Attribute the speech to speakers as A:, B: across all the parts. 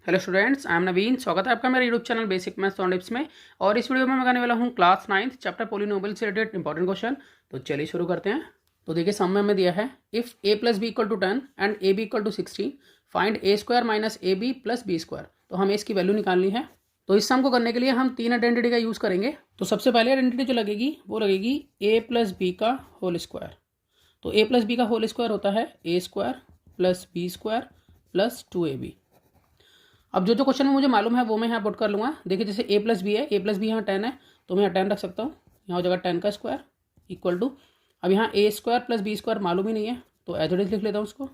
A: Hello students, I am नवीन। स्वागत है आपका मेरे YouTube channel basic maths on tips में। और इस वीडियो में मैं करने वाला हूँ क्लास 9th चैप्टर पॉलिनोमियल से रिलेटेड इंपॉर्टेंट क्वेश्चन। तो चलिए शुरू करते हैं। तो देखिए सम में हमें दिया है if a plus B equal to 10 and A B equal to 16 find a square minus A B plus B square. तो हमें इसकी वैल्यू निकालनी है। तो इस सम को करने के लिए हम तीन आइडेंटिटी का यूज़ करेंगे। तो सबसे पहले आइडेंटिटी जो लगेगी वो लगेगी a प्लस बी का होल स्क्वायर। तो a प्लस बी का होल स्क्वायर होता है a square plus B square plus 2ab। अब जो क्वेश्चन में मुझे मालूम है वो मैं यहाँ पुट कर लूँगा। देखिए जैसे a प्लस बी है, a प्लस बी यहाँ 10 है तो मैं यहाँ 10 रख सकता हूँ। यहाँ हो जाएगा 10 का स्क्वायर इक्वल टू, अब यहाँ a square plus B square मालूम ही नहीं है तो एज इट इज लिख लेता हूँ उसको,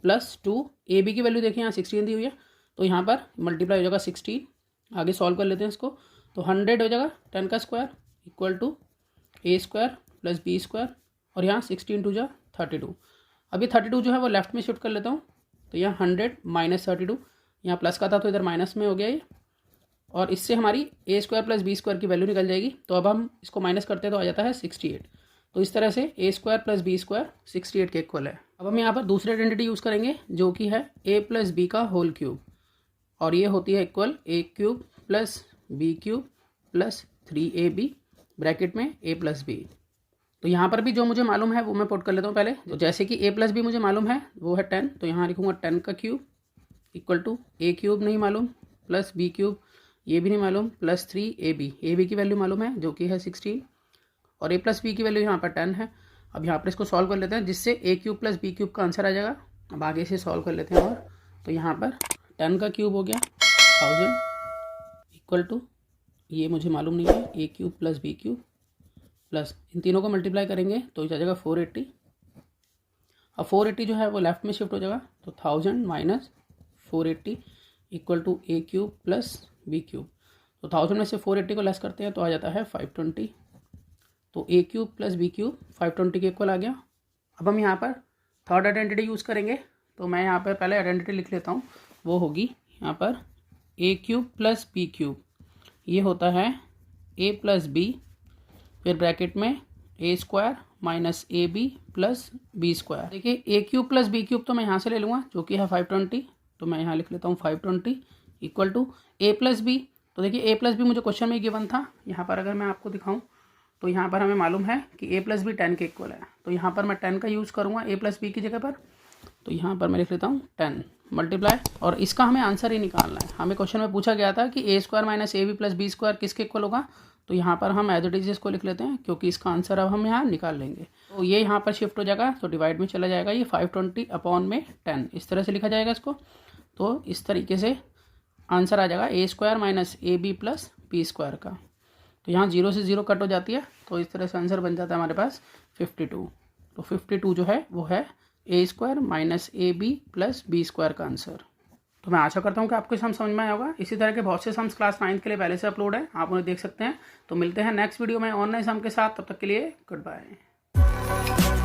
A: प्लस 2 ए बी की वैल्यू देखिए यहाँ 16 दी हुई है तो यहाँ पर मल्टीप्लाई हो जाएगा 16। आगे सॉल्व कर लेते हैं इसको। तो 100 हो जाएगा 10 का square equal to a square plus B square और यहाँ 16 टू जा 32। अब ये 32 जो है वो लेफ्ट में शिफ्ट कर लेता हूँ। तो यहाँ 100 माइनस 32, यहाँ प्लस का था तो इधर माइनस में हो गया ये, और इससे हमारी a square plus B square की वैल्यू निकल जाएगी। तो अब हम इसको माइनस करते हैं तो आ जाता है 68। तो इस तरह से a square plus B square 68 के इक्वल है। अब हम यहाँ पर दूसरी आइडेंटिटी यूज़ करेंगे जो कि है a प्लस बी का होल क्यूब, और ये होती है equal a cube plus B cube plus 3ab bracket में a प्लस बी। तो यहाँ पर भी जो मुझे मालूम है वो मैं पुट कर लेता हूँ पहले। तो जैसे कि a प्लस बी मुझे मालूम है वो है 10, तो यहाँ लिखूँगा 10 का cube equal to a cube नहीं मालूम प्लस b क्यूब ये भी नहीं मालूम प्लस 3ab की वैल्यू मालूम है जो कि है 16, और a प्लस बी की वैल्यू यहाँ पर 10 है। अब यहाँ पर इसको सॉल्व कर लेते हैं जिससे a cube plus b cube का आंसर आ जाएगा। अब आगे से सॉल्व कर लेते हैं। और तो यहाँ पर 10 का क्यूब हो गया 1000 इक्वल टू, ये मुझे मालूम नहीं है, a cube plus b cube plus इन तीनों को मल्टीप्लाई करेंगे तो आ जाएगा 480। अब 480 जो है वो लेफ्ट में शिफ्ट हो जाएगा तो 1000 minus 480 equal to a cube plus b cube. तो 1000 में से 480 को लेस करते हैं तो आ जाता है 520। तो a cube plus b cube 520 के इक्वल आ गया। अब हम यहाँ पर थर्ड आइडेंटिटी यूज़ करेंगे। तो मैं यहाँ पर पहले आइडेंटिटी लिख लेता हूँ, वो होगी यहाँ पर a cube plus b cube, ये होता है a प्लस b फिर ब्रैकेट में a square minus A B plus B square. देखिए a cube plus b cube तो मैं यहाँ से ले लूँगा जो कि है 520, तो मैं यहाँ लिख लेता हूँ 520 equal to a plus B. तो देखिए a प्लस बी मुझे क्वेश्चन में गिवन था। यहाँ पर अगर मैं आपको दिखाऊँ तो यहाँ पर हमें मालूम है कि a प्लस बी 10 के इक्वल है। तो यहाँ पर मैं 10 का यूज़ करूँगा a प्लस बी की जगह पर। तो यहाँ पर मैं लिख लेता हूँ 10 मल्टीप्लाई, और इसका हमें आंसर ही निकालना है। हमें क्वेश्चन में पूछा गया था कि a square minus A B plus B square किसके इक्वल होगा। तो यहाँ पर हम एज इट इज इसको लिख लेते हैं क्योंकि इसका आंसर अब हम यहाँ निकाल लेंगे। तो ये यहाँ पर शिफ्ट हो जाएगा तो डिवाइड में चला जाएगा, ये 520 अपॉन में 10 इस तरह से लिखा जाएगा इसको। तो इस तरीके से आंसर आ जाएगा a square minus A B plus B square का। तो यहाँ 0 से 0 कट हो जाती है तो इस तरह से आंसर बन जाता है हमारे पास 52। तो 52 जो है वो है a square minus A B plus B square का आंसर। तो मैं आशा करता हूँ कि आपको सम समझ में आया होगा। इसी तरह के बहुत से सम्स क्लास 9th के लिए पहले से अपलोड है, आप उन्हें देख सकते हैं। तो मिलते हैं नेक्स्ट वीडियो में ऑनलाइन सम के साथ, तब तक के लिए गुड बाय।